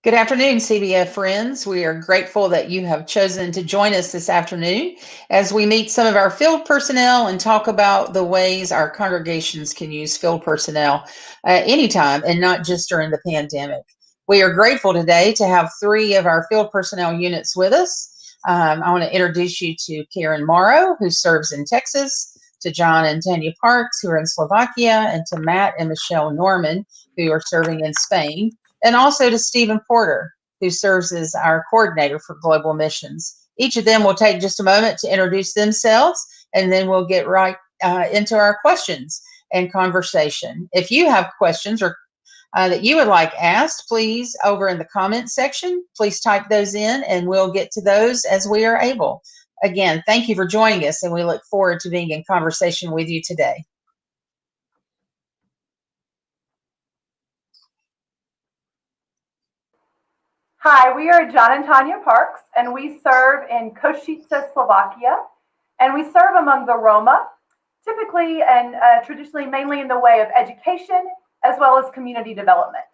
Good afternoon, CBF friends. We are grateful that you have chosen to join us this afternoon as we meet some of our field personnel and talk about the ways our congregations can use field personnel anytime and not just during the pandemic. We are grateful today to have three of our field personnel units with us. I want to introduce you to Karen Morrow, who serves in Texas, to John and Tanya Parks, who are in Slovakia, and to Matt and Michelle Norman, who are serving in Spain, and also to Stephen Porter, who serves as our coordinator for global missions. Each of them will take just a moment to introduce themselves, and then we'll get right into our questions and conversation. If you have questions or that you would like asked, please, over in the comments section, please type those in and we'll get to those as we are able. Again, thank you for joining us, and we look forward to being in conversation with you today. Hi, we are John and Tanya Parks, and we serve in Košice, Slovakia, and we serve among the Roma, typically and traditionally mainly in the way of education as well as community development.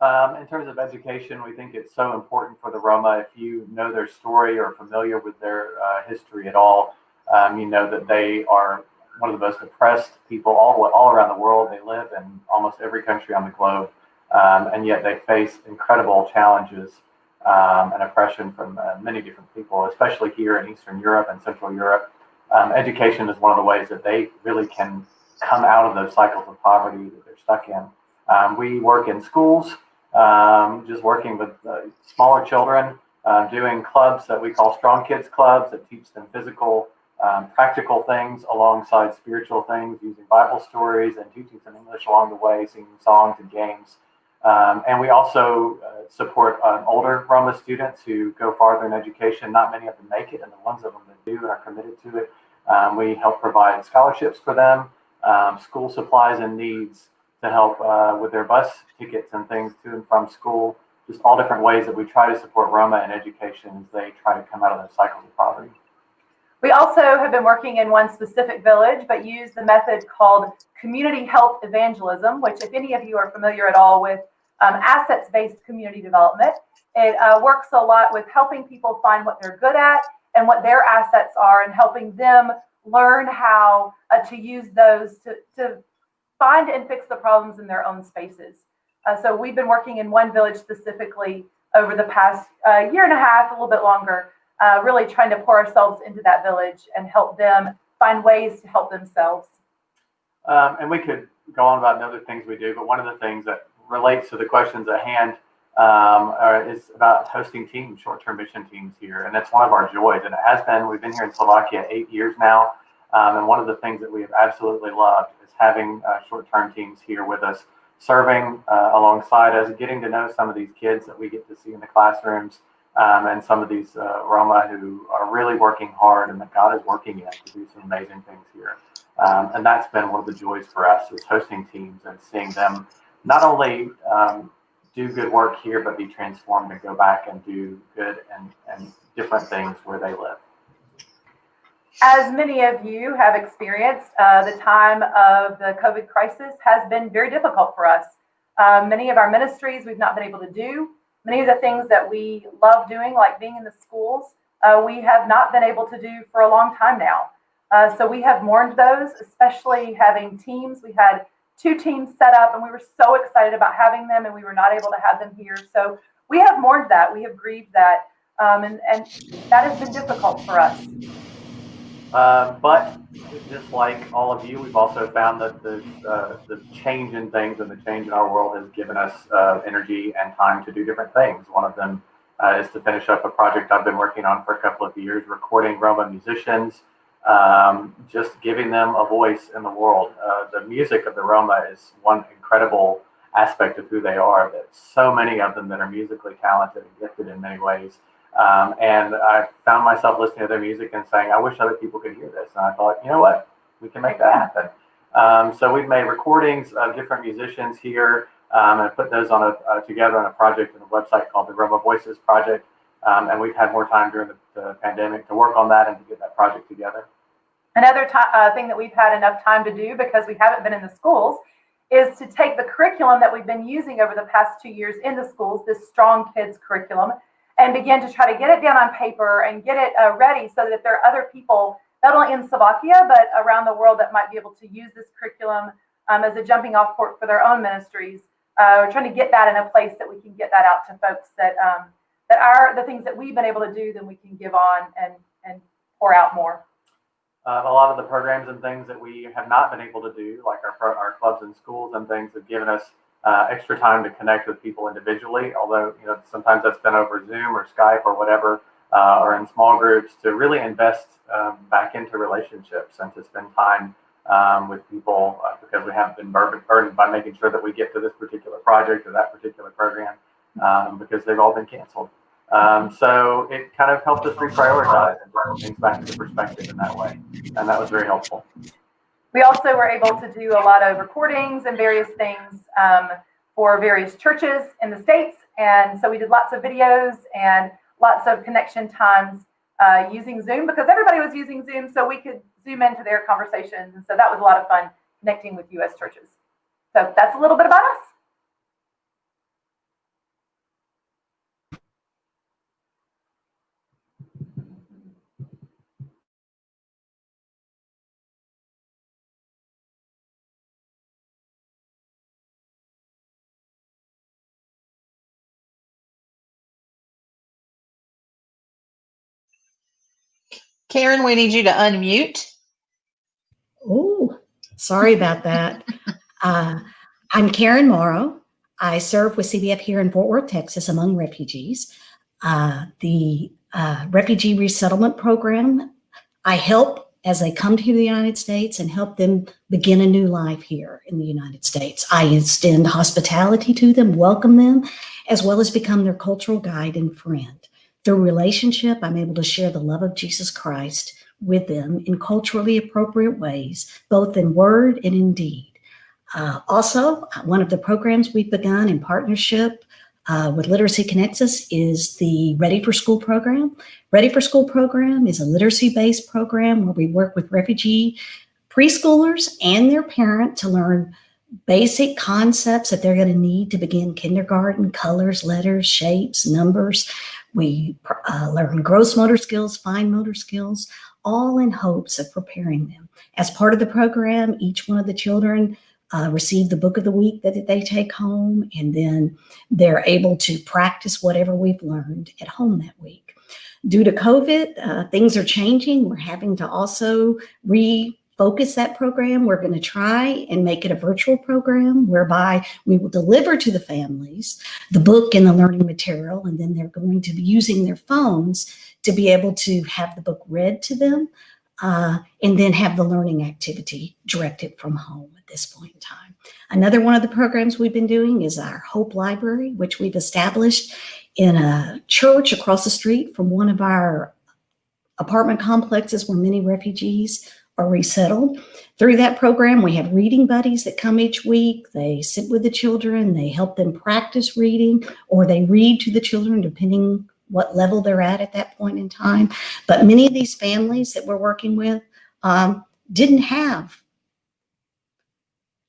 In terms of education, we think it's so important for the Roma. If you know their story or familiar with their history at all, you know that they are one of the most oppressed people all around the world. They live in almost every country on the globe. And yet they face incredible challenges and oppression from many different people, especially here in Eastern Europe and Central Europe. Education is one of the ways that they really can come out of those cycles of poverty that they're stuck in. We work in schools, just working with smaller children, doing clubs that we call Strong Kids Clubs that teach them physical, practical things alongside spiritual things, using Bible stories and teaching some English along the way, singing songs and games. And we also support older Roma students who go farther in education. Not many of them make it, and the ones of them that do and are committed to it, we help provide scholarships for them, school supplies and needs to help with their bus tickets and things to and from school. Just all different ways that we try to support Roma in education as they try to come out of those cycles of poverty. We also have been working in one specific village, but use the method called community health evangelism, which if any of you are familiar at all with assets-based community development, it works a lot with helping people find what they're good at and what their assets are and helping them learn how to use those to find and fix the problems in their own spaces. So we've been working in one village specifically over the past year and a half, a little bit longer, really trying to pour ourselves into that village and help them find ways to help themselves. And we could go on about other things we do, but one of the things that relates to the questions at hand is about hosting teams, short-term mission teams here. And that's one of our joys, and it has been. We've been here in Slovakia 8 years now. And one of the things that we have absolutely loved is having short-term teams here with us, serving alongside us, getting to know some of these kids that we get to see in the classrooms, and some of these Roma who are really working hard and that God is working in to do some amazing things here. And that's been one of the joys for us, is hosting teams and seeing them not only do good work here, but be transformed and go back and do good and different things where they live. As many of you have experienced, the time of the COVID crisis has been very difficult for us. Many of our ministries we've not been able to do. Many of the things that we love doing, like being in the schools, we have not been able to do for a long time now. So we have mourned those, especially having teams. We had 2 teams set up, and we were so excited about having them, and we were not able to have them here. So we have mourned that. We have grieved that, and that has been difficult for us. But just like all of you, we've also found that the change in things and the change in our world has given us energy and time to do different things. One of them is to finish up a project I've been working on for a couple of years, recording Roma musicians, just giving them a voice in the world. The music of the Roma is one incredible aspect of who they are. There's so many of them that are musically talented and gifted in many ways. And I found myself listening to their music and saying, I wish other people could hear this. And I thought, you know what, we can make that happen. So we've made recordings of different musicians here and put those on together on a project on a website called the Roma Voices Project. And we've had more time during the pandemic to work on that and to get that project together. Another thing that we've had enough time to do, because we haven't been in the schools, is to take the curriculum that we've been using over the past 2 years in the schools, this Strong Kids curriculum, and begin to try to get it down on paper and get it ready so that if there are other people, not only in Slovakia, but around the world that might be able to use this curriculum as a jumping off point for their own ministries, we're trying to get that in a place that we can get that out to folks that are the things that we've been able to do, then we can give on and pour out more. A lot of the programs and things that we have not been able to do, like our clubs and schools and things, have given us extra time to connect with people individually. Although sometimes that's been over Zoom or Skype or whatever, or in small groups, to really invest back into relationships and to spend time with people because we haven't been burdened by making sure that we get to this particular project or that particular program because they've all been canceled. So it kind of helped us reprioritize and bring things back into perspective in that way. And that was very helpful. We also were able to do a lot of recordings and various things for various churches in the States. And so we did lots of videos and lots of connection times using Zoom because everybody was using Zoom, so we could zoom into their conversations. And so that was a lot of fun connecting with U.S. churches. So that's a little bit about us. Karen, we need you to unmute. Oh, sorry about that. I'm Karen Morrow. I serve with CBF here in Fort Worth, Texas, among refugees. The Refugee Resettlement Program, I help as they come to the United States and help them begin a new life here in the United States. I extend hospitality to them, welcome them, as well as become their cultural guide and friend. Through relationship, I'm able to share the love of Jesus Christ with them in culturally appropriate ways, both in word and in deed. Also, one of the programs we've begun in partnership with Literacy Connects Us is the Ready for School program. Ready for School program is a literacy-based program where we work with refugee preschoolers and their parent to learn basic concepts that they're going to need to begin kindergarten: colors, letters, shapes, numbers. We learn gross motor skills, fine motor skills, all in hopes of preparing them. As part of the program, each one of the children receive the book of the week that they take home, and then they're able to practice whatever we've learned at home that week. Due to COVID, things are changing. We're having to also refocus that program. We're going to try and make it a virtual program whereby we will deliver to the families the book and the learning material, and then they're going to be using their phones to be able to have the book read to them and then have the learning activity directed from home at this point in time. Another one of the programs we've been doing is our Hope Library, which we've established in a church across the street from one of our apartment complexes where many refugees are resettled. Through that program, we have reading buddies that come each week. They sit with the children, they help them practice reading, or they read to the children depending what level they're at that point in time. But many of these families that we're working with didn't have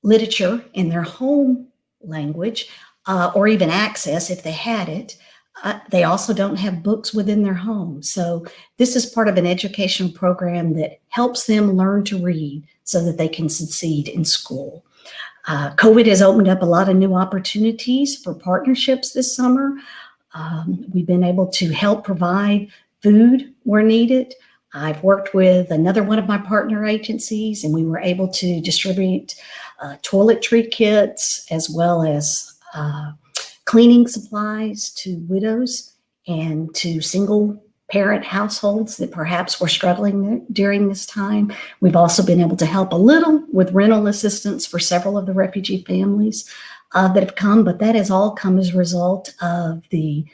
literature in their home language or even access if they had it. They also don't have books within their home. So this is part of an educational program that helps them learn to read so that they can succeed in school. COVID has opened up a lot of new opportunities for partnerships this summer. We've been able to help provide food where needed. I've worked with another one of my partner agencies, and we were able to distribute toiletry kits as well as cleaning supplies to widows and to single parent households that perhaps were struggling during this time. We've also been able to help a little with rental assistance for several of the refugee families that have come, but that has all come as a result of the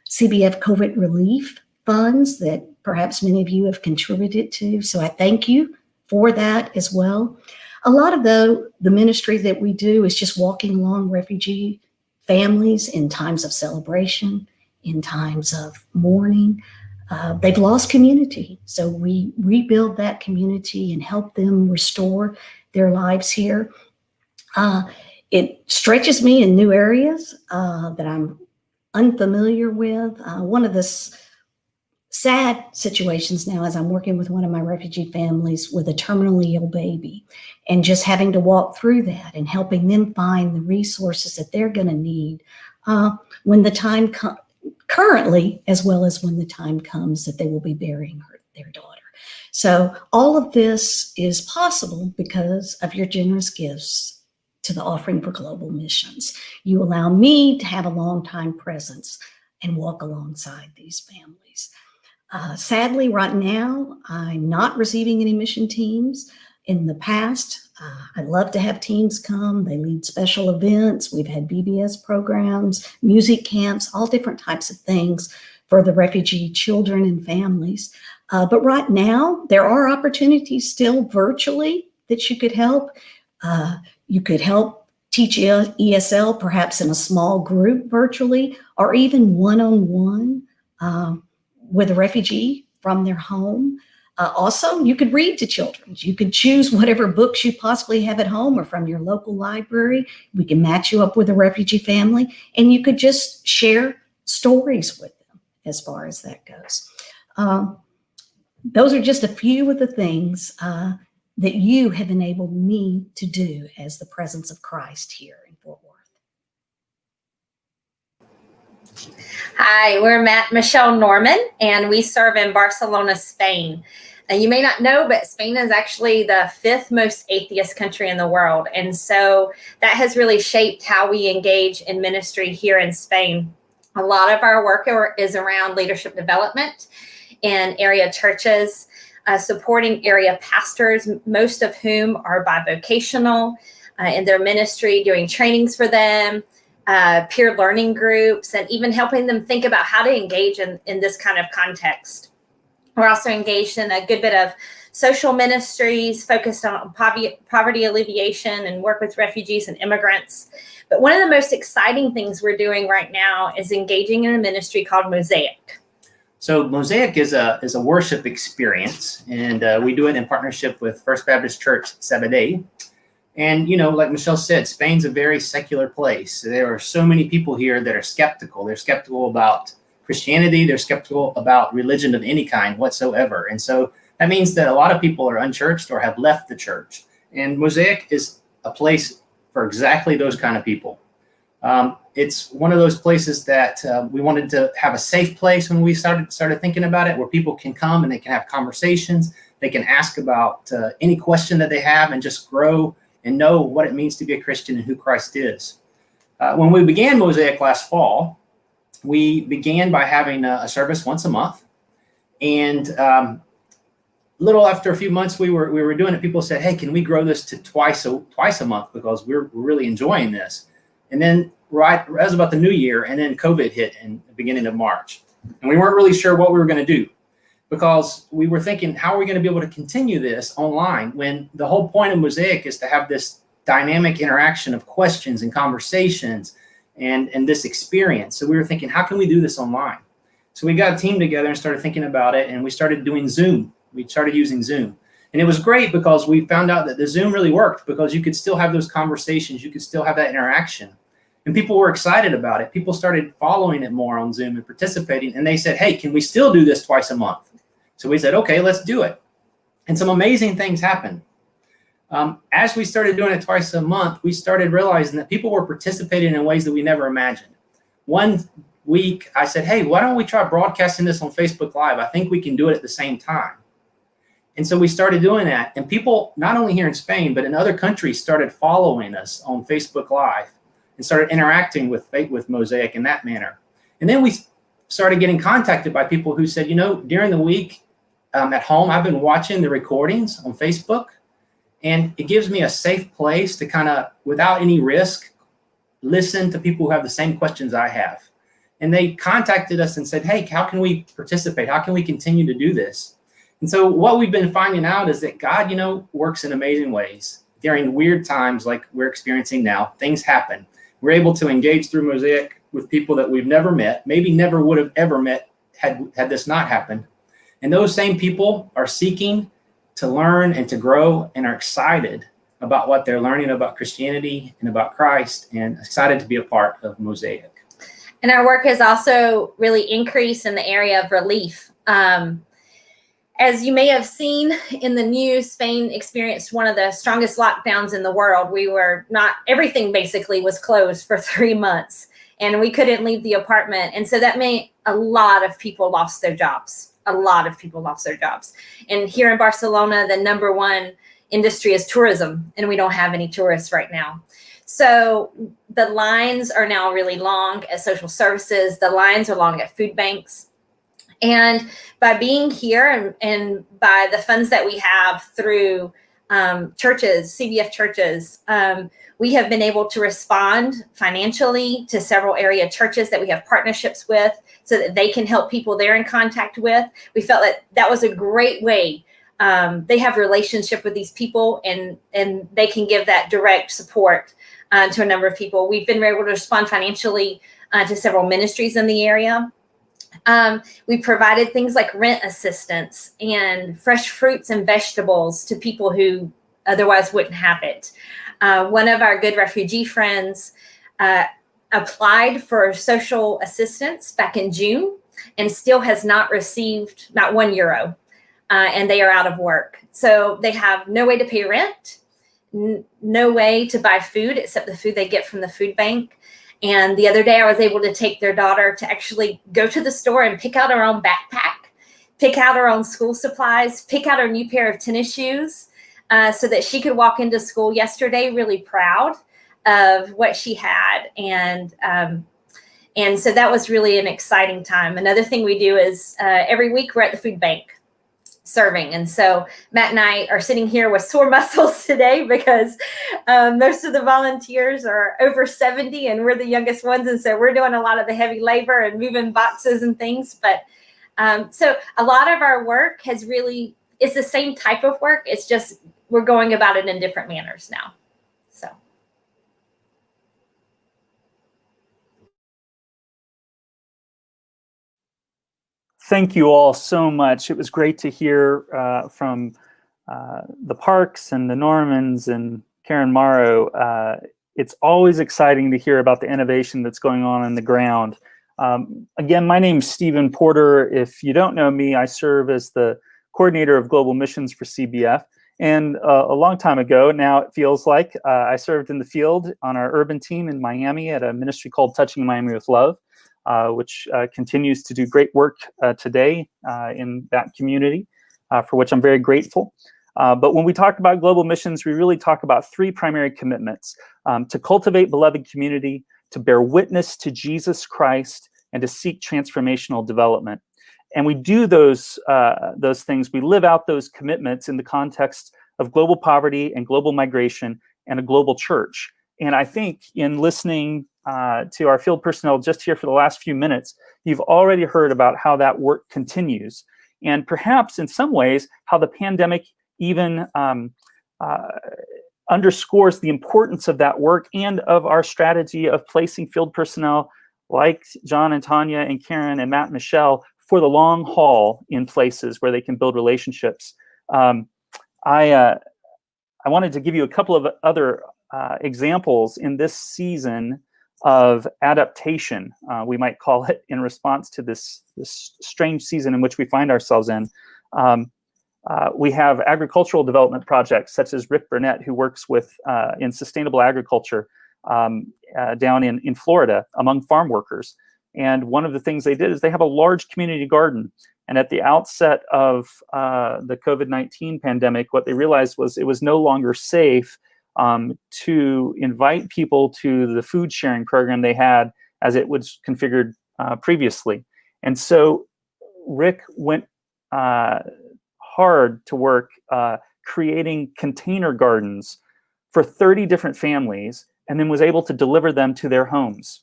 CBF COVID relief funds that perhaps many of you have contributed to. So I thank you for that as well. A lot of the ministry that we do is just walking along refugee families in times of celebration, in times of mourning. They've lost community. So we rebuild that community and help them restore their lives here. It stretches me in new areas that I'm unfamiliar with. One of the sad situations now is I'm working with one of my refugee families with a terminally ill baby, and just having to walk through that and helping them find the resources that they're going to need when the time comes, currently, as well as when the time comes that they will be burying their daughter. So all of this is possible because of your generous gifts to the Offering for Global Missions. You allow me to have a long-time presence and walk alongside these families. Sadly, right now, I'm not receiving any mission teams. In the past, I'd love to have teams come. They lead special events. We've had VBS programs, music camps, all different types of things for the refugee children and families. But right now, there are opportunities still virtually that you could help. You could help teach ESL perhaps in a small group virtually, or even one-on-one with a refugee from their home. Also, you could read to children. You could choose whatever books you possibly have at home or from your local library. We can match you up with a refugee family, and you could just share stories with them as far as that goes. Those are just a few of the things that you have enabled me to do as the presence of Christ here in Fort Worth. Hi, we're Michelle Norman, and we serve in Barcelona, Spain. And you may not know, but Spain is actually the 5th most atheist country in the world. And so that has really shaped how we engage in ministry here in Spain. A lot of our work is around leadership development in area churches, supporting area pastors, most of whom are bivocational in their ministry, doing trainings for them, peer learning groups, and even helping them think about how to engage in this kind of context. We're also engaged in a good bit of social ministries focused on poverty alleviation and work with refugees and immigrants. But one of the most exciting things we're doing right now is engaging in a ministry called Mosaic. So Mosaic is a worship experience, and we do it in partnership with First Baptist Church Sabadell. And, you know, like Michelle said, Spain's a very secular place. There are so many people here that are skeptical. They're skeptical about Christianity. They're skeptical about religion of any kind whatsoever. And so that means that a lot of people are unchurched or have left the church. And Mosaic is a place for exactly those kind of people. It's one of those places that we wanted to have a safe place when we started thinking about it, where people can come and they can have conversations. They can ask about any question that they have and just grow and know what it means to be a Christian and who Christ is. When we began Mosaic last fall, we began by having a service once a month. And little after a few months we were doing it, people said, hey, can we grow this to twice a month, because we're really enjoying this. And then right as about the new year, and then COVID hit in the beginning of March. And we weren't really sure what we were going to do, because we were thinking, how are we going to be able to continue this online when the whole point of Mosaic is to have this dynamic interaction of questions and conversations and this experience. So we were thinking, how can we do this online? So we got a team together and started thinking about it, and we started doing Zoom. We started using Zoom. And it was great because we found out that the Zoom really worked, because you could still have those conversations. You could still have that interaction. And people were excited about it. People started following it more on Zoom and participating. And they said, hey, can we still do this twice a month? So we said, okay, let's do it. And some amazing things happened. As we started doing it twice a month, we started realizing that people were participating in ways that we never imagined. One week, I said, hey, why don't we try broadcasting this on Facebook Live? I think we can do it at the same time. And so we started doing that. And people, not only here in Spain, but in other countries, started following us on Facebook Live and started interacting with Mosaic in that manner. And then we started getting contacted by people who said, you know, during the week at home, I've been watching the recordings on Facebook, and it gives me a safe place to kind of, without any risk, listen to people who have the same questions I have. And they contacted us and said, hey, how can we participate? How can we continue to do this? And so what we've been finding out is that God, you know, works in amazing ways. During weird times like we're experiencing now, things happen. We're able to engage through Mosaic with people that we've never met, maybe never would have ever met had this not happened. And those same people are seeking to learn and to grow and are excited about what they're learning about Christianity and about Christ, and excited to be a part of Mosaic. And our work has also really increased in the area of relief. As you may have seen in the news, Spain experienced one of the strongest lockdowns in the world. Everything basically was closed for 3 months, and we couldn't leave the apartment. And so that meant a lot of people lost their jobs. And here in Barcelona, the number one industry is tourism, and we don't have any tourists right now. So the lines are now really long at social services. The lines are long at food banks. And by being here and by the funds that we have through churches, CBF churches, we have been able to respond financially to several area churches that we have partnerships with so that they can help people they're in contact with. We felt that was a great way. They have a relationship with these people, and they can give that direct support to a number of people. We've been able to respond financially to several ministries in the area. We provided things like rent assistance and fresh fruits and vegetables to people who otherwise wouldn't have it. One of our good refugee friends applied for social assistance back in June and still has not received not €1, and they are out of work. So they have no way to pay rent, no way to buy food except the food they get from the food bank. And the other day I was able to take their daughter to actually go to the store and pick out her own backpack, pick out her own school supplies, pick out her new pair of tennis shoes, so that she could walk into school yesterday really proud of what she had. And so that was really an exciting time. Another thing we do is every week we're at the food bank serving. And so Matt and I are sitting here with sore muscles today because most of the volunteers are over 70 and we're the youngest ones. And so we're doing a lot of the heavy labor and moving boxes and things. But so a lot of our work it's the same type of work. It's just we're going about it in different manners now. So. Thank you all so much. It was great to hear from the Parks and the Normans and Karen Morrow. It's always exciting to hear about the innovation that's going on the ground. Again, my name is Stephen Porter. If you don't know me, I serve as the coordinator of global missions for CBF. And a long time ago, now it feels like, I served in the field on our urban team in Miami at a ministry called Touching Miami with Love. Which continues to do great work today in that community, for which I'm very grateful. But when we talk about global missions, we really talk about three primary commitments: to cultivate beloved community, to bear witness to Jesus Christ, and to seek transformational development. And we do those things, we live out those commitments in the context of global poverty and global migration and a global church. And I think in listening to our field personnel just here for the last few minutes, you've already heard about how that work continues. And perhaps in some ways, how the pandemic even underscores the importance of that work and of our strategy of placing field personnel like John and Tanya and Karen and Matt and Michelle for the long haul in places where they can build relationships. I wanted to give you a couple of other examples in this season of adaptation, we might call it, in response to this strange season in which we find ourselves in. We have agricultural development projects such as Rick Burnett, who works with in sustainable agriculture down in Florida among farm workers. And one of the things they did is they have a large community garden. And at the outset of the COVID-19 pandemic, what they realized was it was no longer safe to invite people to the food sharing program they had as it was configured previously. And so Rick went hard to work creating container gardens for 30 different families, and then was able to deliver them to their homes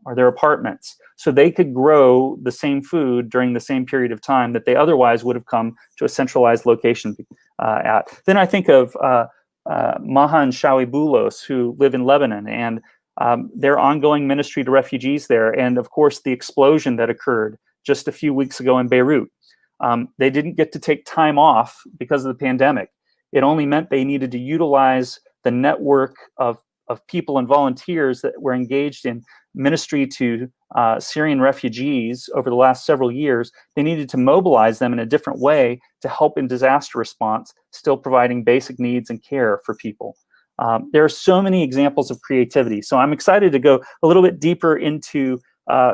or their apartments, so they could grow the same food during the same period of time that they otherwise would have come to a centralized location at. Then I think of Mahan Shawibulos, who live in Lebanon, and their ongoing ministry to refugees there, and of course the explosion that occurred just a few weeks ago in Beirut. They didn't get to take time off because of the pandemic. It only meant they needed to utilize the network of people and volunteers that were engaged in ministry to Syrian refugees over the last several years. They needed to mobilize them in a different way to help in disaster response, still providing basic needs and care for people. There are so many examples of creativity. So I'm excited to go a little bit deeper into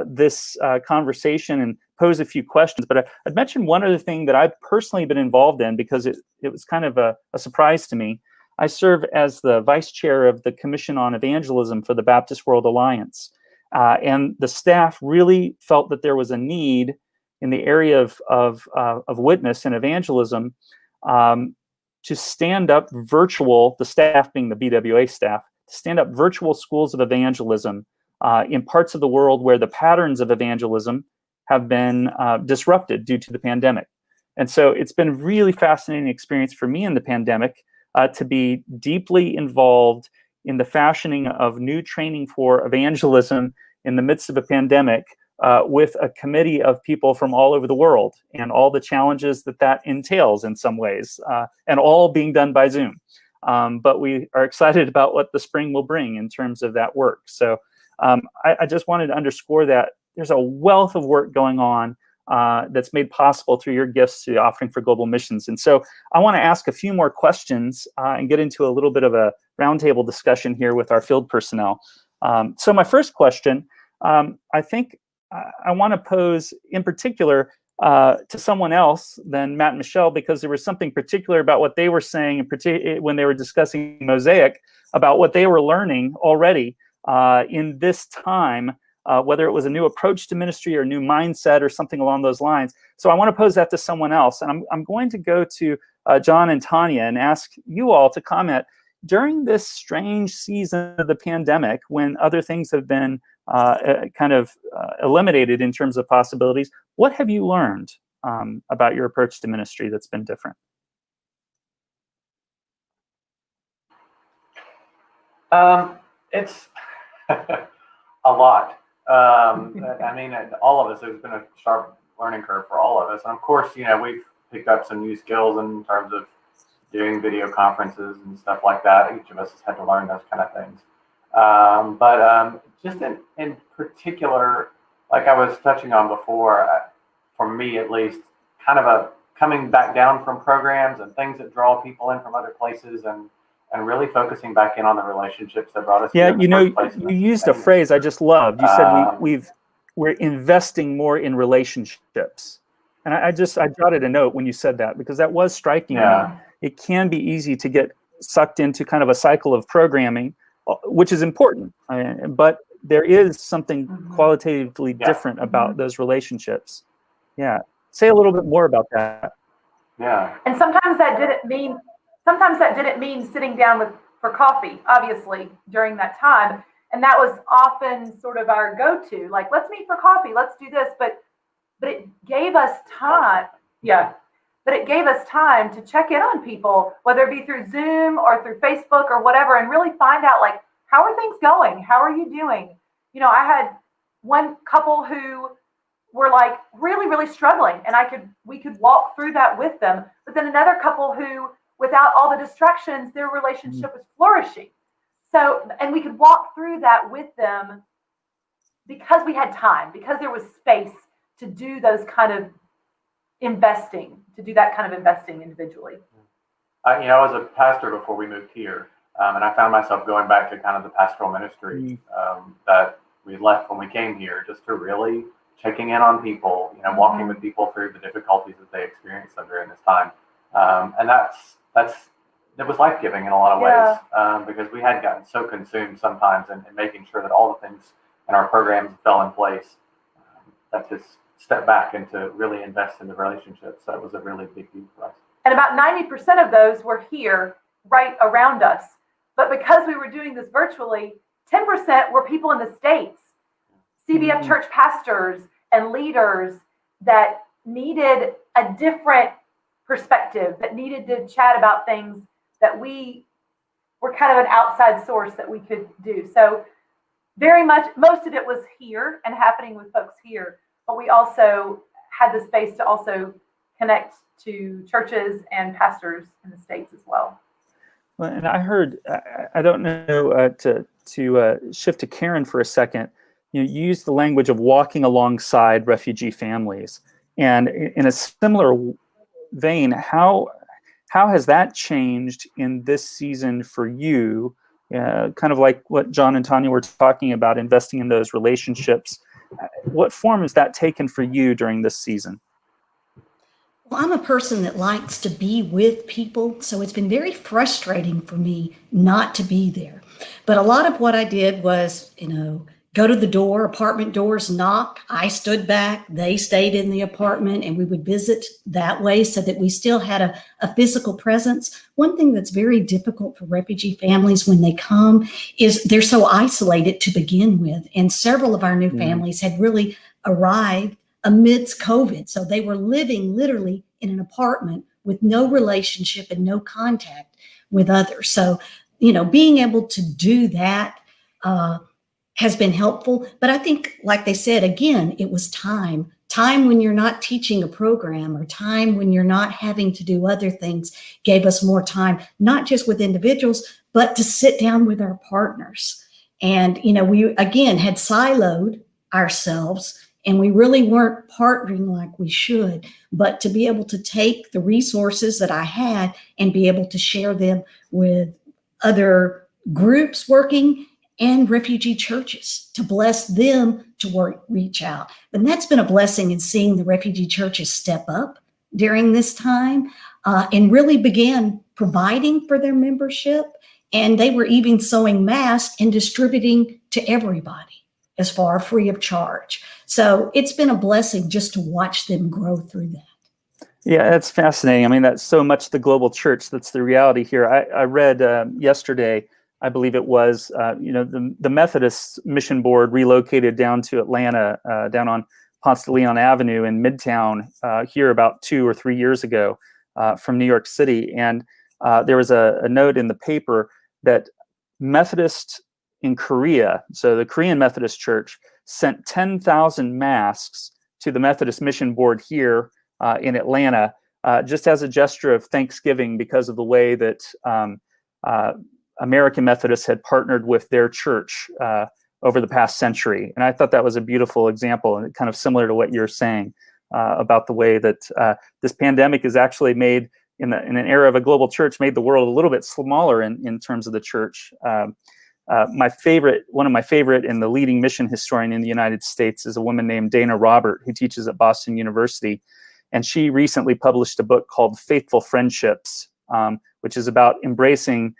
this conversation and pose a few questions. But I'd mention one other thing that I've personally been involved in because it was kind of a surprise to me. I serve as the vice chair of the Commission on Evangelism for the Baptist World Alliance. And the staff really felt that there was a need in the area of witness and evangelism to stand up virtual, the staff being the BWA staff, to stand up virtual schools of evangelism in parts of the world where the patterns of evangelism have been disrupted due to the pandemic. And so it's been a really fascinating experience for me in the pandemic to be deeply involved in the fashioning of new training for evangelism in the midst of a pandemic with a committee of people from all over the world and all the challenges that entails in some ways, and all being done by Zoom. But we are excited about what the spring will bring in terms of that work. So I just wanted to underscore that there's a wealth of work going on that's made possible through your gifts to the Offering for Global Missions. And so I want to ask a few more questions and get into a little bit of a roundtable discussion here with our field personnel. So my first question, I think I want to pose in particular to someone else than Matt and Michelle, because there was something particular about what they were saying when they were discussing Mosaic, about what they were learning already in this time, whether it was a new approach to ministry or a new mindset or something along those lines. So I want to pose that to someone else. And I'm going to go to John and Tanya and ask you all to comment. During this strange season of the pandemic, when other things have been eliminated in terms of possibilities, what have you learned about your approach to ministry that's been different? It's a lot. I mean, all of us, there's been a sharp learning curve for all of us. And of course, we've picked up some new skills in terms of doing video conferences and stuff like that. Each of us has had to learn those kind of things. But just in particular, like I was touching on before, for me at least, kind of a coming back down from programs and things that draw people in from other places and really focusing back in on the relationships that brought us here. Yeah, you used a phrase I just loved. You said we're investing more in relationships. And I jotted a note when you said that, because that was striking to me. It can be easy to get sucked into kind of a cycle of programming, which is important, but there is something qualitatively different about those relationships. Yeah. Say a little bit more about that. Yeah. And sometimes that didn't mean sitting down for coffee, obviously, during that time. And that was often sort of our go-to, like, let's meet for coffee, let's do this. But it gave us time. Yeah. But it gave us time to check in on people, whether it be through Zoom or through Facebook or whatever, and really find out, like, how are things going? How are you doing? I had one couple who were like really, really struggling, and we could walk through that with them. But then another couple who, without all the distractions, their relationship was flourishing. So, and we could walk through that with them because we had time, because there was space to do those kind of investing individually. I was a pastor before we moved here, and I found myself going back to kind of the pastoral ministry that we left when we came here, just to really checking in on people, walking with people through the difficulties that they experienced during this time. And it was life-giving in a lot of ways, because we had gotten so consumed sometimes in making sure that all the things in our programs fell in place, that just step back and to really invest in the relationships. That was a really big deal for us. And about 90% of those were here, right around us. But because we were doing this virtually, 10% were people in the States, CBF church pastors and leaders that needed a different perspective, that needed to chat about things that we were kind of an outside source that we could do. So very much, most of it was here and happening with folks here, but we also had the space to also connect to churches and pastors in the States as well. Well, and I heard, I don't know, to shift to Karen for a second, you used the language of walking alongside refugee families. And in a similar vein, how has that changed in this season for you? Kind of like what John and Tanya were talking about, investing in those relationships. What form has that taken for you during this season? Well, I'm a person that likes to be with people, so it's been very frustrating for me not to be there. But a lot of what I did was, go to the door, apartment doors, knock. I stood back, they stayed in the apartment, and we would visit that way so that we still had a physical presence. One thing that's very difficult for refugee families when they come is they're so isolated to begin with. And several of our new families had really arrived amidst COVID. So they were living literally in an apartment with no relationship and no contact with others. So, being able to do that has been helpful. But I think, like they said, again, it was time when you're not teaching a program, or time when you're not having to do other things, gave us more time, not just with individuals, but to sit down with our partners. And, we again had siloed ourselves, and we really weren't partnering like we should. But to be able to take the resources that I had and be able to share them with other groups working and refugee churches, to bless them to reach out. And that's been a blessing in seeing the refugee churches step up during this time and really began providing for their membership. And they were even sewing masks and distributing to everybody as far free of charge. So it's been a blessing just to watch them grow through that. Yeah, that's fascinating. I mean, that's so much the global church. That's the reality here. I read yesterday, I believe it was, the Methodist Mission Board relocated down to Atlanta, down on Ponce de Leon Avenue in Midtown here about 2 or 3 years ago from New York City. And there was a note in the paper that Methodist in Korea, so the Korean Methodist Church, sent 10,000 masks to the Methodist Mission Board here in Atlanta, just as a gesture of thanksgiving because of the way that American Methodists had partnered with their church over the past century. And I thought that was a beautiful example, and kind of similar to what you're saying about the way that this pandemic is actually made, in an era of a global church, made the world a little bit smaller in terms of the church. One of my favorite, and the leading mission historian in the United States, is a woman named Dana Robert, who teaches at Boston University. And she recently published a book called Faithful Friendships, which is about embracing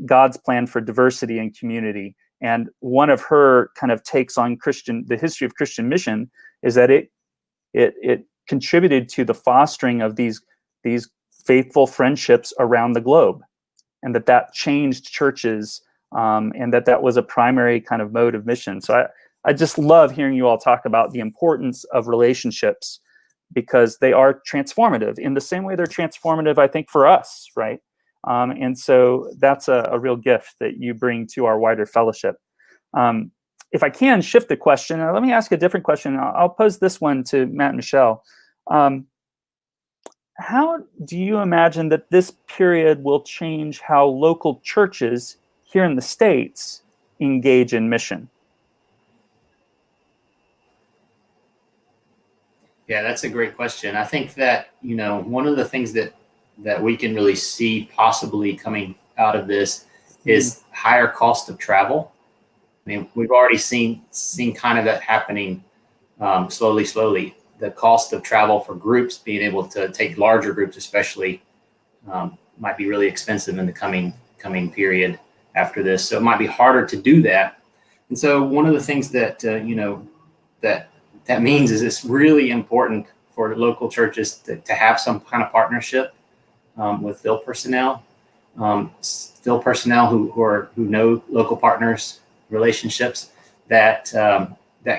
God's plan for diversity and community. And one of her kind of takes on the history of Christian mission is that it contributed to the fostering of these faithful friendships around the globe, and that changed churches, and that was a primary kind of mode of mission. So I just love hearing you all talk about the importance of relationships, because they are transformative in the same way they're transformative, I think, for us, right? And so that's a real gift that you bring to our wider fellowship. If I can shift the question, let me ask a different question. I'll pose this one to Matt and Michelle. How do you imagine that this period will change how local churches here in the States engage in mission? Yeah, that's a great question. I think that, one of the things that we can really see possibly coming out of this is higher cost of travel. I mean, we've already seen kind of that happening slowly. The cost of travel for groups, being able to take larger groups especially, might be really expensive in the coming period after this. So it might be harder to do that. And so one of the things that, that means is it's really important for local churches to have some kind of partnership with field personnel, who know local partners, relationships that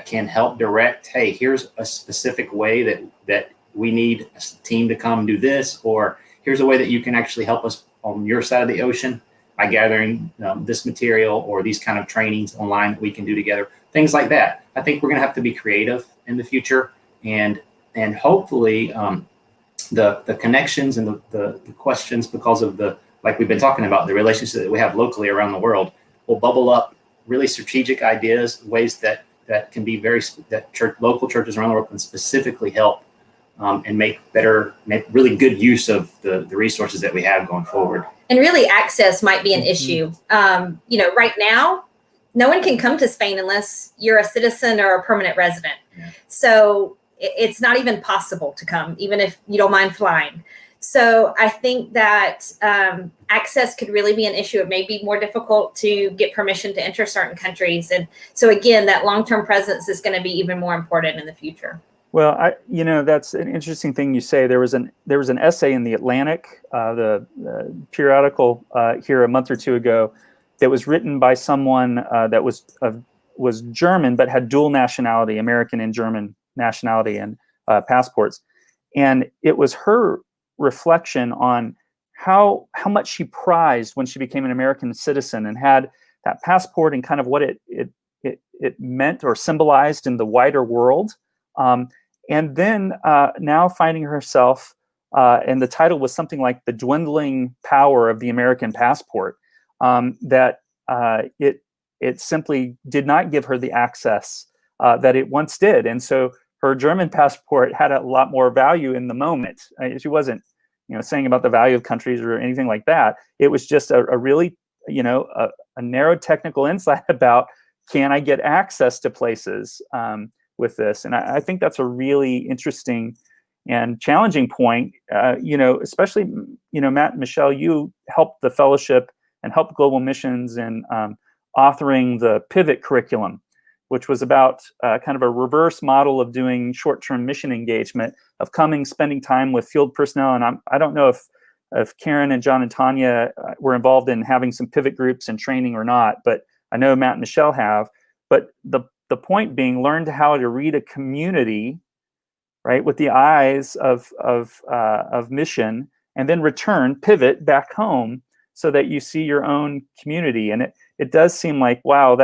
can help direct. Hey, here's a specific way that we need a team to come do this, or here's a way that you can actually help us on your side of the ocean by gathering this material or these kind of trainings online that we can do together. Things like that. I think we're going to have to be creative in the future, and hopefully the connections and the questions, because of like we've been talking about, the relationships that we have locally around the world, will bubble up really strategic ideas, ways that can be local churches around the world can specifically help and make really good use of the resources that we have going forward. And really, access might be an issue. Right now, no one can come to Spain unless you're a citizen or a permanent resident. Yeah. So it's not even possible to come, even if you don't mind flying. So I think that access could really be an issue. It may be more difficult to get permission to enter certain countries. And so again, that long-term presence is going to be even more important in the future. Well, that's an interesting thing you say. There was an essay in the Atlantic, the periodical here a month or two ago, that was written by someone that was German but had dual nationality, American and German nationality and passports, and it was her reflection on how much she prized when she became an American citizen and had that passport and kind of what it meant or symbolized in the wider world. And then now finding herself, and the title was something like "The Dwindling Power of the American Passport," that it simply did not give her the access that it once did. And so her German passport had a lot more value in the moment. She wasn't, saying about the value of countries or anything like that. It was just a really, a narrow technical insight about, can I get access to places with this? And I think that's a really interesting and challenging point, especially, Matt and Michelle, you helped the fellowship and helped Global Missions in authoring the Pivot curriculum, which was about kind of a reverse model of doing short-term mission engagement, of spending time with field personnel. And I don't know if Karen and John and Tanya were involved in having some pivot groups and training or not, but I know Matt and Michelle have. But the point being, learn how to read a community, right, with the eyes of mission, and then pivot back home so that you see your own community. And it does seem like, wow,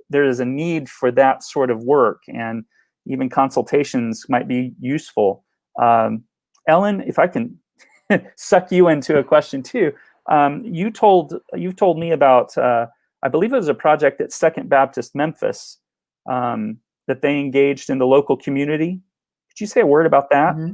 there is a need for that sort of work, and even consultations might be useful. Ellen, if I can suck you into a question too, you've told me about, I believe it was a project at Second Baptist Memphis that they engaged in the local community. Could you say a word about that? Mm-hmm.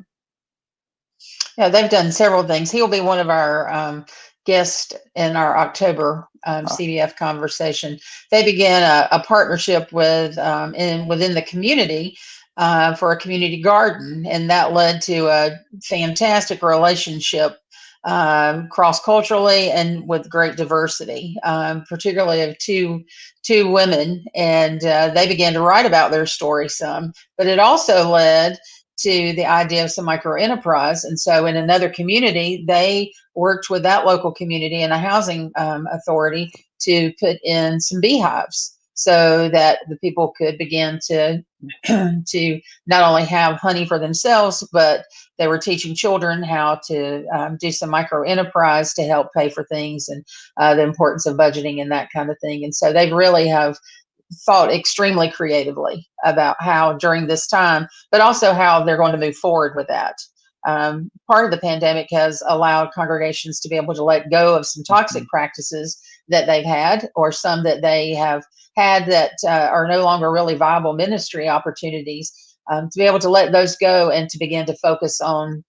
Yeah, they've done several things. He'll be one of our guests in our October CBF conversation. They began a partnership with within the community for a community garden, and that led to a fantastic relationship cross-culturally and with great diversity, particularly of two women, and they began to write about their story some. But it also led to the idea of some micro-enterprise. And so in another community, they worked with that local community and a housing authority to put in some beehives so that the people could begin to not only have honey for themselves, but they were teaching children how to do some micro-enterprise to help pay for things, and the importance of budgeting and that kind of thing. And so they really have thought extremely creatively about how during this time, but also how they're going to move forward with that. Part of the pandemic has allowed congregations to be able to let go of some toxic practices that they've had, or some that they have had that are no longer really viable ministry opportunities, to be able to let those go and to begin to focus on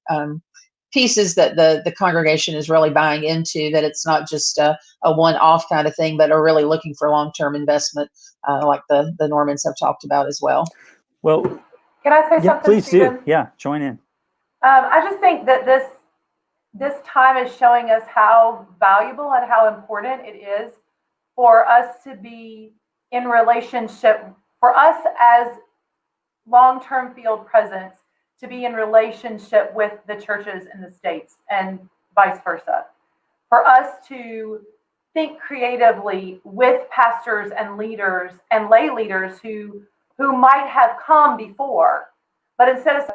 pieces that the congregation is really buying into, that it's not just a one-off kind of thing, but are really looking for long-term investment, like the Normans have talked about as well. Well, can I say something? Please Stephen? do. Yeah, join in. I just think that this time is showing us how valuable and how important it is for us to be in relationship, for us as long-term field presence, to be in relationship with the churches in the States and vice versa. For us to think creatively with pastors and leaders and lay leaders who might have come before, but instead of,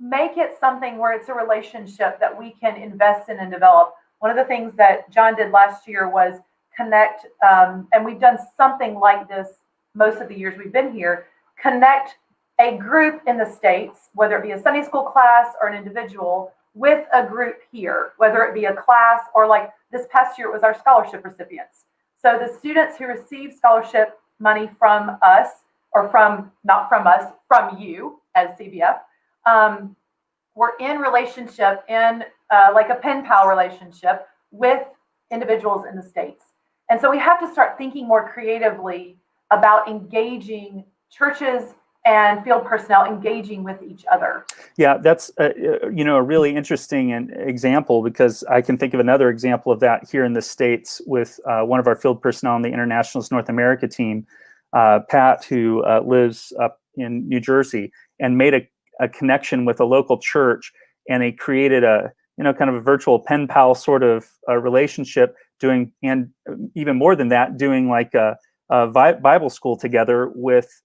make it something where it's a relationship that we can invest in and develop. One of the things that John did last year was connect, and we've done something like this most of the years we've been here, connect a group in the States, whether it be a Sunday school class or an individual, with a group here, whether it be a class or like this past year, it was our scholarship recipients. So the students who receive scholarship money from us, or not from us, from you as CBF, were in relationship, in like a pen pal relationship with individuals in the States. And so we have to start thinking more creatively about engaging churches and field personnel engaging with each other. Yeah, that's a really interesting example, because I can think of another example of that here in the States with one of our field personnel on the Internationals North America team, Pat, who lives up in New Jersey, and made a connection with a local church, and they created a kind of a virtual pen pal sort of relationship, doing, and even more than that, doing like a Bible school together with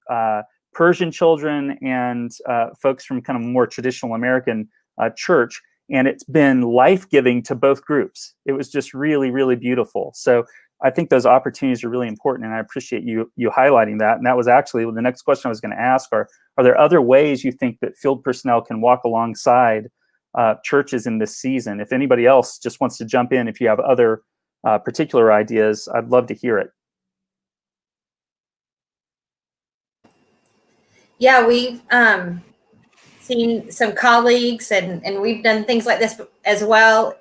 Persian children and folks from kind of more traditional American church. And it's been life-giving to both groups. It was just really, really beautiful. So I think those opportunities are really important, and I appreciate you highlighting that. And that was actually the next question I was going to ask. Are there other ways you think that field personnel can walk alongside churches in this season? If anybody else just wants to jump in, if you have other particular ideas, I'd love to hear it. Yeah, we've seen some colleagues, and we've done things like this as well,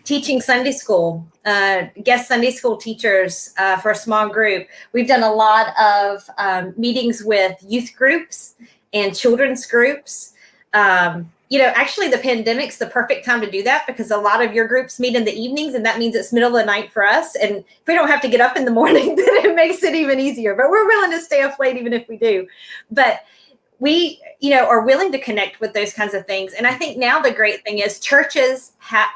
teaching Sunday school, guest Sunday school teachers for a small group. We've done a lot of meetings with youth groups and children's groups. Actually, the pandemic's the perfect time to do that, because a lot of your groups meet in the evenings, and that means it's middle of the night for us. And if we don't have to get up in the morning, then it makes it even easier. But we're willing to stay up late even if we do. But we, are willing to connect with those kinds of things. And I think now the great thing is churches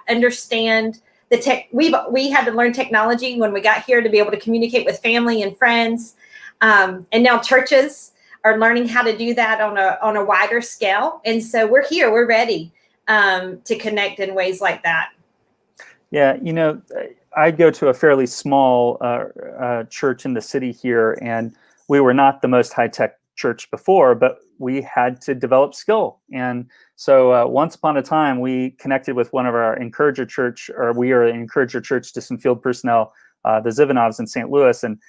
understand the tech. We had to learn technology when we got here to be able to communicate with family and friends. And now churches are learning how to do that on a wider scale. And so we're here, we're ready to connect in ways like that. Yeah, I go to a fairly small church in the city here, and we were not the most high-tech church before, but we had to develop skill. And so once upon a time, we connected with one of our Encourager Church, or we are an Encourager Church to some field personnel, the Zivanovs in St. Louis. And,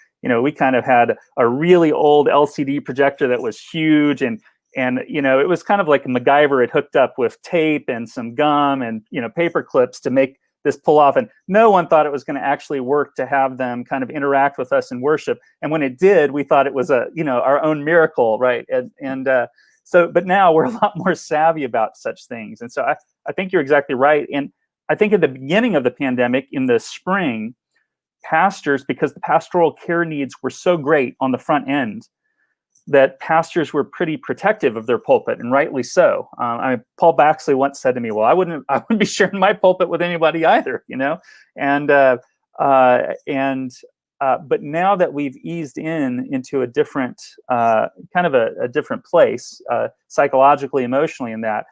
we kind of had a really old LCD projector that was huge. And it was kind of like MacGyver had hooked up with tape and some gum and, paper clips to make this pull off. And no one thought it was going to actually work to have them kind of interact with us in worship. And when it did, we thought it was our own miracle, right? But now we're a lot more savvy about such things. And so I think you're exactly right. And I think at the beginning of the pandemic, in the spring, pastors, because the pastoral care needs were so great on the front end, that pastors were pretty protective of their pulpit, and rightly so. Paul Baxley once said to me, "Well, I wouldn't be sharing my pulpit with anybody either," But now that we've eased into a different kind of a different place, psychologically, emotionally, in that,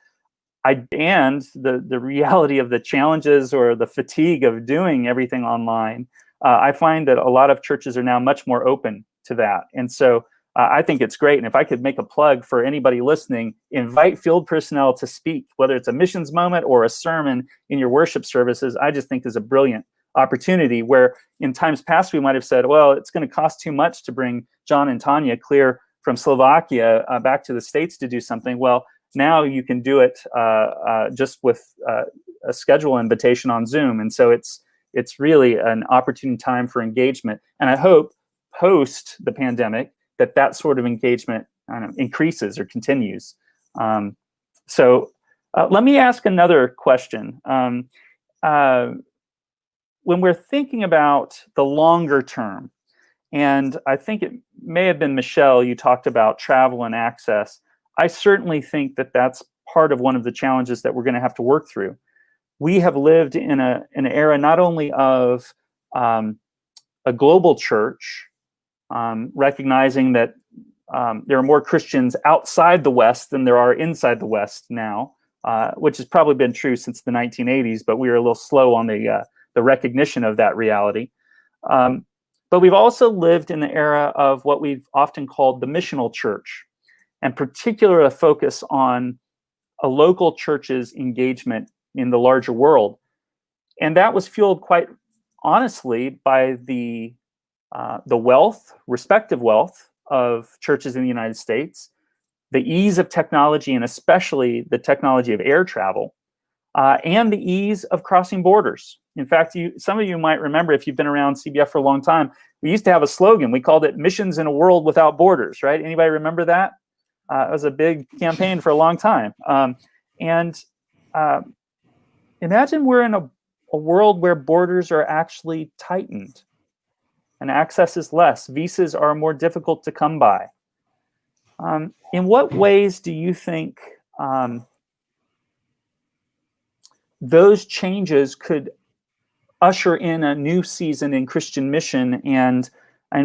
and the reality of the challenges or the fatigue of doing everything online, I find that a lot of churches are now much more open to that, and so. I think it's great. And if I could make a plug for anybody listening, invite field personnel to speak, whether it's a missions moment or a sermon in your worship services. I just think is a brilliant opportunity, where in times past, we might have said, well, it's going to cost too much to bring John and Tanya clear from Slovakia back to the States to do something. Well, now you can do it just with a schedule invitation on Zoom. And so it's really an opportune time for engagement. And I hope post the pandemic, that sort of engagement increases or continues. So let me ask another question. When we're thinking about the longer term, and I think it may have been Michelle, you talked about travel and access. I certainly think that that's part of one of the challenges that we're going to have to work through. We have lived in an era not only of a global church, recognizing that there are more Christians outside the West than there are inside the West now, which has probably been true since the 1980s, but we are a little slow on the recognition of that reality. But we've also lived in the era of what we've often called the missional church. and particularly a focus on a local church's engagement in the larger world. And that was fueled quite honestly by the wealth, respective wealth of churches in the United States, the ease of technology, and especially the technology of air travel, and the ease of crossing borders. In fact, some of you might remember, if you've been around CBF for a long time, we used to have a slogan. We called it "Missions in a World Without Borders," right? Anybody remember that? It was a big campaign for a long time. Imagine we're in a world where borders are actually tightened and access is less. Visas are more difficult to come by. In what ways do you think those changes could usher in a new season in Christian mission and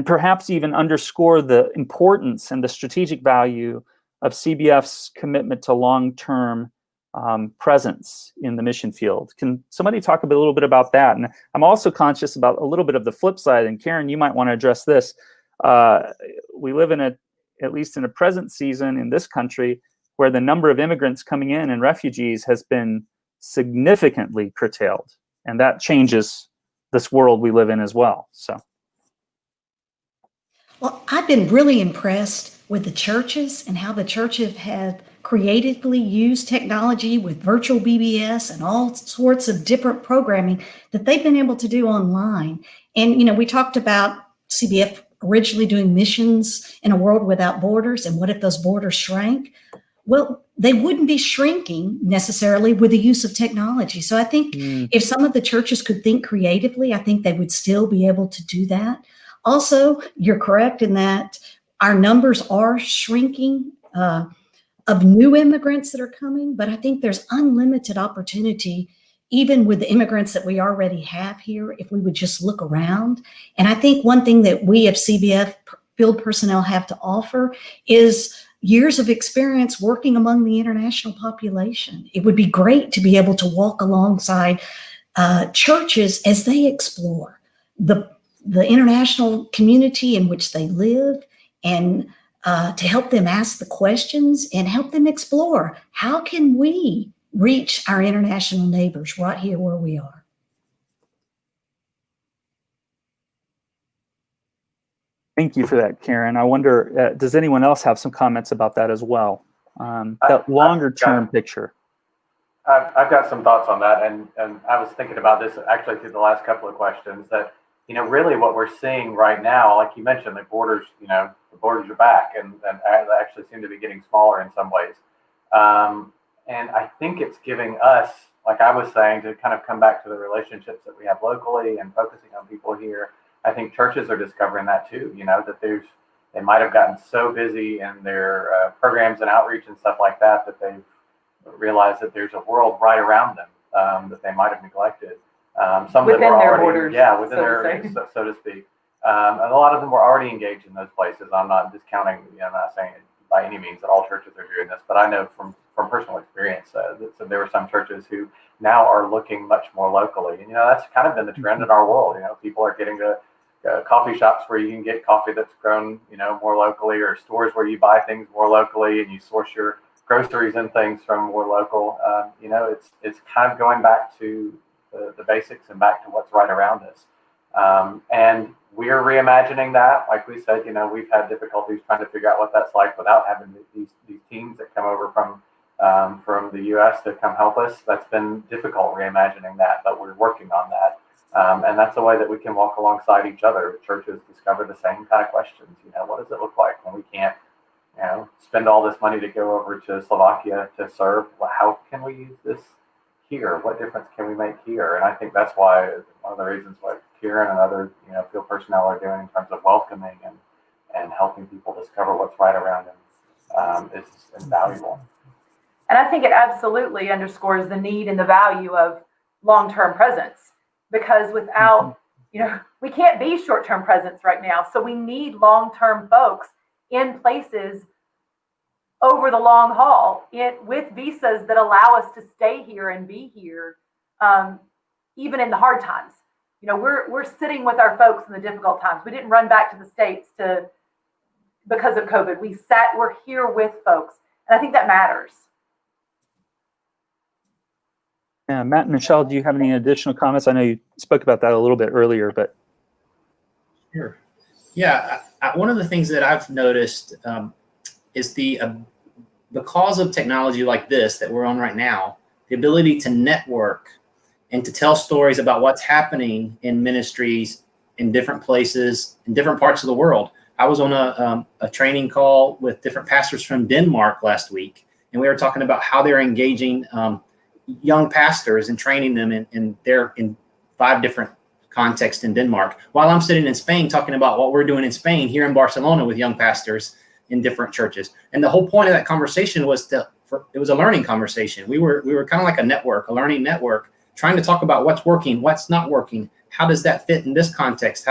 perhaps even underscore the importance and the strategic value of CBF's commitment to long-term presence in the mission field? Can somebody talk a little bit about that? And I'm also conscious about a little bit of the flip side, and Karen, you might want to address this. We live in at least in a present season in this country where the number of immigrants coming in and refugees has been significantly curtailed. And that changes this world we live in as well. So, well, I've been really impressed with the churches and how the churches have creatively used technology with virtual BBS and all sorts of different programming that they've been able to do online. And, we talked about CBF originally doing missions in a world without borders. And what if those borders shrank? Well, they wouldn't be shrinking necessarily with the use of technology. So I think if some of the churches could think creatively, I think they would still be able to do that. Also, you're correct in that our numbers are shrinking of new immigrants that are coming, but I think there's unlimited opportunity even with the immigrants that we already have here, if we would just look around. And I think one thing that we of CBF field personnel have to offer is years of experience working among the international population. It would be great to be able to walk alongside churches as they explore the international community in which they live, and to help them ask the questions and help them explore how can we reach our international neighbors right here where we are. Thank you for that, Karen. I wonder, does anyone else have some comments about that as well? That longer term picture. I've got some thoughts on that, and I was thinking about this actually through the last couple of questions. That really what we're seeing right now, like you mentioned, the borders, the borders are back, and they actually seem to be getting smaller in some ways. And I think it's giving us, like I was saying, to kind of come back to the relationships that we have locally and focusing on people here. I think churches are discovering that too, that they might have gotten so busy in their programs and outreach and stuff like that they've realized that there's a world right around them that they might have neglected. Some within of them were their already, borders, within so to speak. And a lot of them were already engaged in those places. I'm not discounting, I'm not saying by any means that all churches are doing this, but I know from personal experience that there were some churches who now are looking much more locally. And, that's kind of been the trend in our world. People are getting to coffee shops where you can get coffee that's grown, more locally, or stores where you buy things more locally and you source your groceries and things from more local. It's kind of going back to the basics and back to what's right around us. And we're reimagining that. Like we said, we've had difficulties trying to figure out what that's like without having these teams that come over from the U.S. to come help us. That's been difficult reimagining that, but we're working on that. And that's a way that we can walk alongside each other. Churches discover the same kind of questions. What does it look like when we can't, spend all this money to go over to Slovakia to serve? Well, how can we use this here? What difference can we make here? And I think that's why one of the reasons what Kieran and other field personnel are doing in terms of welcoming and helping people discover what's right around them is invaluable. And I think it absolutely underscores the need and the value of long-term presence, because without, we can't be short-term presence right now. So we need long-term folks in places over the long haul with visas that allow us to stay here and be here, even in the hard times. We're sitting with our folks in the difficult times. We didn't run back to the States to because of COVID. We're here with folks. And I think that matters. Yeah, Matt and Michelle, do you have any additional comments? I know you spoke about that a little bit earlier, but. Sure. Yeah, one of the things that I've noticed is because of technology like this that we're on right now, the ability to network and to tell stories about what's happening in ministries in different places, in different parts of the world. I was on a training call with different pastors from Denmark last week, and we were talking about how they're engaging young pastors and training them in 5 different contexts in Denmark, while I'm sitting in Spain talking about what we're doing in Spain here in Barcelona with young pastors in different churches. And the whole point of that conversation was it was a learning conversation. We were kind of like a network, a learning network, trying to talk about what's working, what's not working, how does that fit in this context,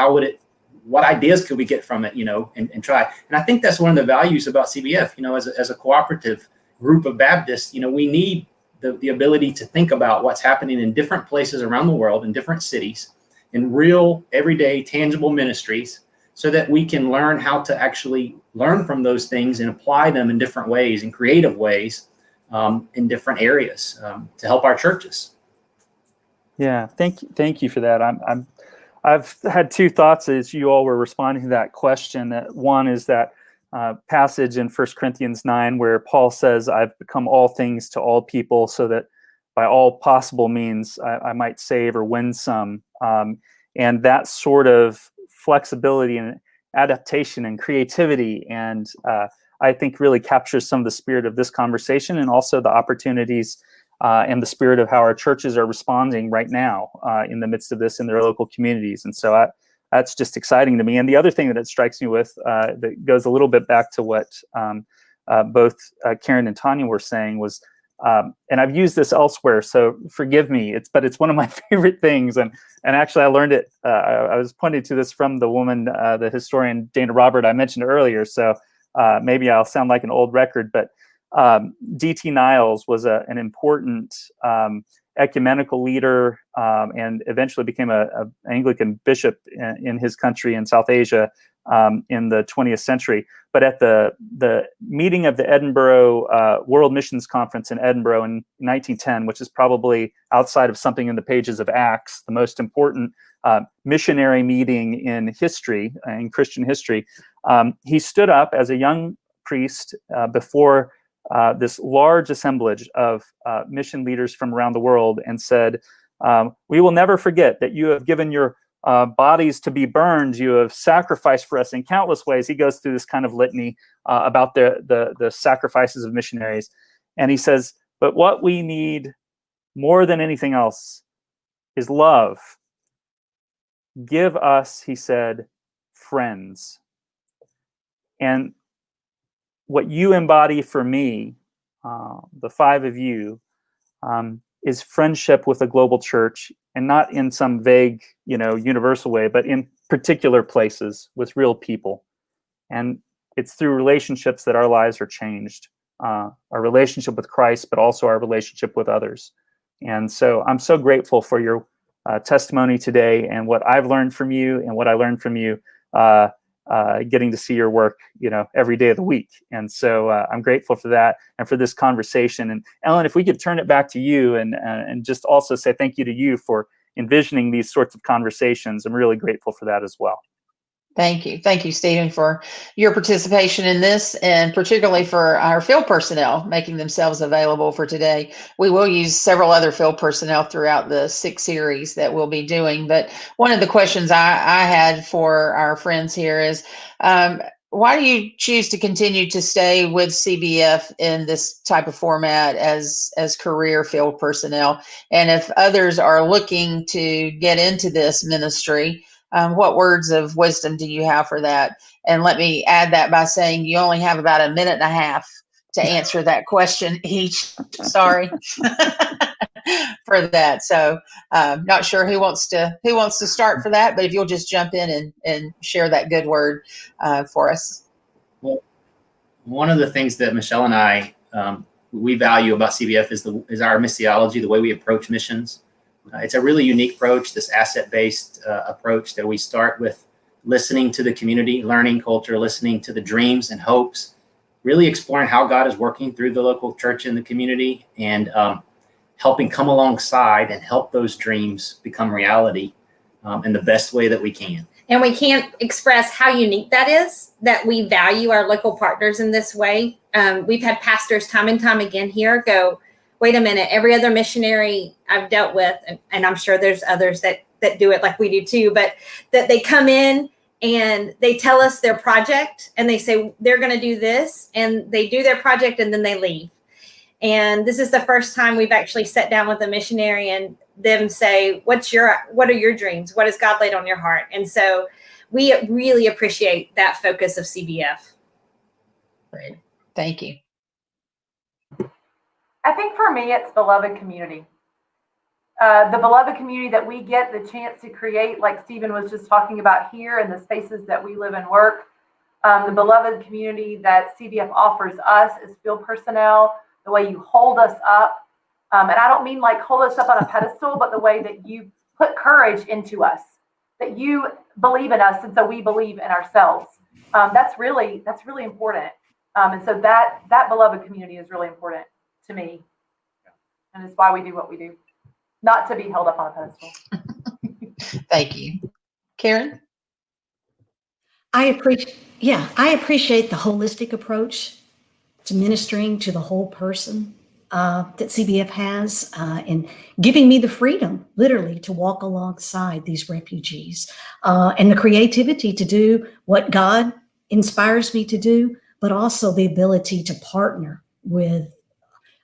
what ideas could we get from it, and try. And I think that's one of the values about CBF, as a cooperative group of Baptists, we need the ability to think about what's happening in different places around the world, in different cities, in real, everyday, tangible ministries, so that we can learn how to actually learn from those things and apply them in different ways, in creative ways, in different areas, to help our churches. Yeah, thank you for that. I've had 2 thoughts as you all were responding to that question. That one is that passage in 1 Corinthians 9 where Paul says, "I've become all things to all people, so that by all possible means I might save or win some." And that sort of flexibility and adaptation and creativity, and I think really captures some of the spirit of this conversation, and also the opportunities and the spirit of how our churches are responding right now in the midst of this in their local communities. And so that's just exciting to me. And the other thing that it strikes me with that goes a little bit back to what both Karen and Tanya were saying was, and I've used this elsewhere, so forgive me, but it's one of my favorite things. And actually I learned it, I was pointed to this from the woman, the historian Dana Robert I mentioned earlier. So maybe I'll sound like an old record, but D.T. Niles was an important ecumenical leader and eventually became an Anglican bishop in his country in South Asia in the 20th century. But at the meeting of the Edinburgh World Missions Conference in Edinburgh in 1910, which is probably outside of something in the pages of Acts, the most important missionary meeting in history, in Christian history, he stood up as a young priest before this large assemblage of mission leaders from around the world and said, "We will never forget that you have given your bodies to be burned. You have sacrificed for us in countless ways." He goes through this kind of litany about the sacrifices of missionaries. And he says, "But what we need more than anything else is love. Give us," he said, "friends." And what you embody for me, the 5 of you, is friendship with a global church, and not in some vague, universal way, but in particular places with real people. And it's through relationships that our lives are changed, our relationship with Christ, but also our relationship with others. And so I'm so grateful for your testimony today, and what I've learned from you, and what I learned from you getting to see your work, every day of the week. And so I'm grateful for that and for this conversation. And Ellen, if we could turn it back to you and just also say thank you to you for envisioning these sorts of conversations. I'm really grateful for that as well. Thank you. Thank you, Stephen, for your participation in this, and particularly for our field personnel making themselves available for today. We will use several other field personnel throughout the 6 series that we'll be doing. But one of the questions I had for our friends here is, why do you choose to continue to stay with CBF in this type of format as career field personnel? And if others are looking to get into this ministry, what words of wisdom do you have for that? And let me add that by saying you only have about 1.5 minutes to answer that question each. Sorry for that. So not sure who wants to start for that, but if you'll just jump in and share that good word for us. Well, one of the things that Michelle and I we value about CBF is our missiology, the way we approach missions. It's a really unique approach, this asset-based approach that we start with listening to the community, learning culture, listening to the dreams and hopes, really exploring how God is working through the local church in the community, and helping come alongside and help those dreams become reality in the best way that we can. And we can't express how unique that is, that we value our local partners in this way. We've had pastors time and time again here go, wait a minute, every other missionary I've dealt with, and I'm sure there's others that do it like we do too, but that they come in and they tell us their project and they say they're going to do this, and they do their project and then they leave. And this is the first time we've actually sat down with a missionary and them say, what are your dreams? What has God laid on your heart? And so we really appreciate that focus of CBF. Great. Thank you. I think for me, it's beloved community. The beloved community that we get the chance to create, like Stephen was just talking about here, in the spaces that we live and work. The beloved community that CBF offers us as field personnel, the way you hold us up. And I don't mean like hold us up on a pedestal, but the way that you put courage into us, that you believe in us, and so we believe in ourselves. That's really important. And so that beloved community is really important to me. And it's why we do what we do. Not to be held up on a pedestal. Thank you. Karen? I appreciate the holistic approach to ministering to the whole person that CBF has, and giving me the freedom, literally, to walk alongside these refugees, and the creativity to do what God inspires me to do, but also the ability to partner with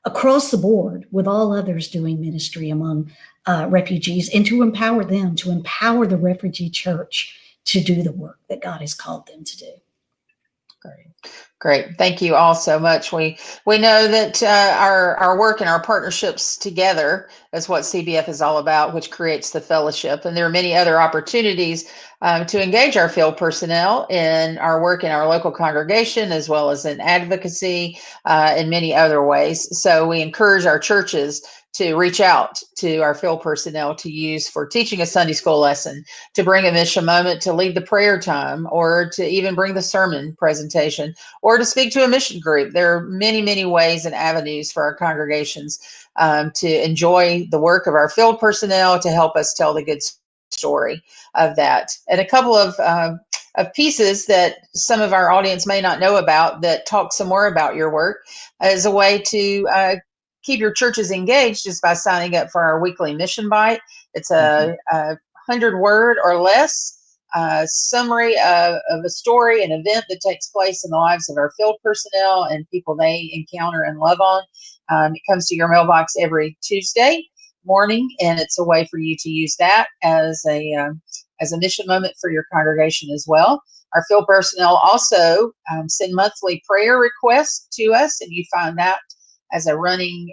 across the board with all others doing ministry among refugees, and to empower them, to empower the refugee church to do the work that God has called them to do. Great. Thank you all so much. We know that our work and our partnerships together is what CBF is all about, which creates the fellowship. And there are many other opportunities to engage our field personnel in our work in our local congregation, as well as in advocacy, in many other ways. So we encourage our churches to reach out to our field personnel to use for teaching a Sunday school lesson, to bring a mission moment, to lead the prayer time, or to even bring the sermon presentation, or to speak to a mission group. There are many, many ways and avenues for our congregations to enjoy the work of our field personnel, to help us tell the good story of that. And a couple of pieces that some of our audience may not know about that talk some more about your work as a way to keep your churches engaged is by signing up for our weekly mission bite. It's a 100-word or less summary of a story, an event that takes place in the lives of our field personnel and people they encounter and love on. It comes to your mailbox every Tuesday morning, and it's a way for you to use that as a mission moment for your congregation as well. Our field personnel also send monthly prayer requests to us, and you find that as a running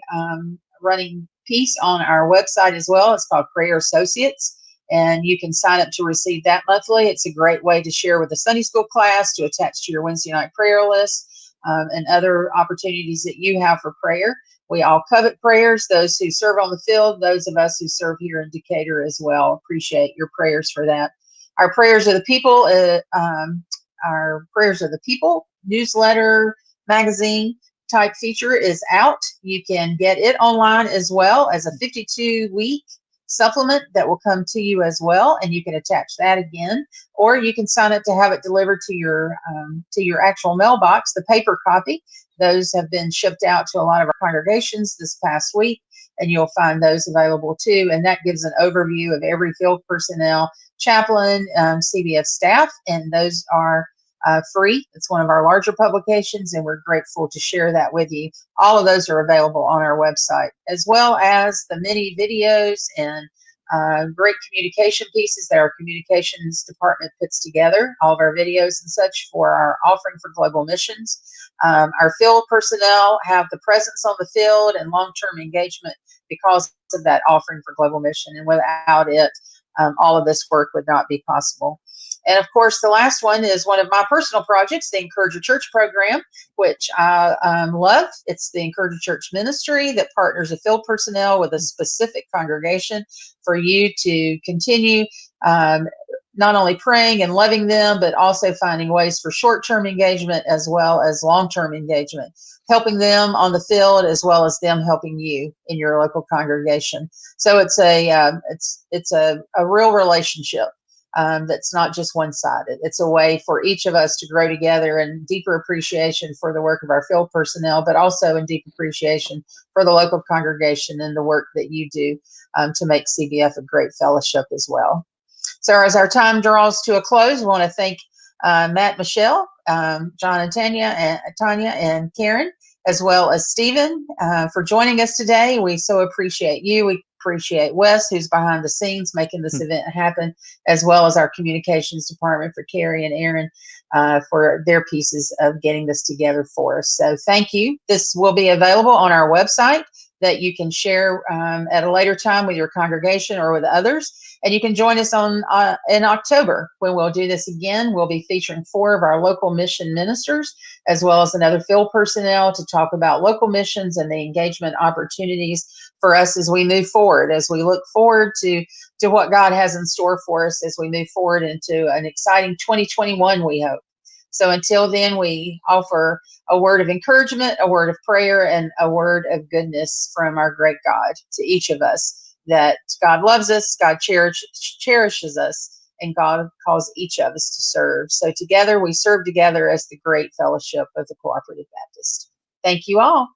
piece on our website as well. It's called Prayer Associates, and you can sign up to receive that monthly. It's a great way to share with the Sunday school class, to attach to your Wednesday night prayer list, and other opportunities that you have for prayer. We all covet prayers, those who serve on the field, those of us who serve here in Decatur as well. Appreciate your prayers for that. Our Prayers of the People, newsletter, magazine type feature is out. You can get it online as well as a 52-week supplement that will come to you as well, and you can attach that again, or you can sign up to have it delivered to your actual mailbox, the paper copy. Those have been shipped out to a lot of our congregations this past week, and you'll find those available too. And that gives an overview of every field personnel, chaplain, CBF staff, and those are free. It's one of our larger publications, and we're grateful to share that with you. All of those are available on our website, as well as the many videos and great communication pieces that our communications department puts together, all of our videos and such for our offering for global missions. Our field personnel have the presence on the field and long-term engagement because of that offering for global mission, and without it, all of this work would not be possible. And of course, the last one is one of my personal projects, the Encourager Church program, which I love. It's the Encourager Church ministry that partners a field personnel with a specific congregation for you to continue not only praying and loving them, but also finding ways for short-term engagement as well as long-term engagement, helping them on the field as well as them helping you in your local congregation. So it's a real relationship. That's not just one-sided. It's a way for each of us to grow together and deeper appreciation for the work of our field personnel, but also in deep appreciation for the local congregation and the work that you do to make CBF a great fellowship as well. So as our time draws to a close, we want to thank Matt, Michelle, John and Tanya, and Karen, as well as Stephen for joining us today. We so appreciate you. We appreciate Wes, who's behind the scenes making this event happen, as well as our communications department for Carrie and Aaron for their pieces of getting this together for us. So thank you. This will be available on our website that you can share at a later time with your congregation or with others. And you can join us in October when we'll do this again. We'll be featuring 4 of our local mission ministers, as well as another field personnel to talk about local missions and the engagement opportunities for us as we move forward, as we look forward to what God has in store for us as we move forward into an exciting 2021, we hope. So until then, we offer a word of encouragement, a word of prayer, and a word of goodness from our great God to each of us, that God loves us, God cherishes us, and God calls each of us to serve. So together we serve together as the great fellowship of the Cooperative Baptist. Thank you all.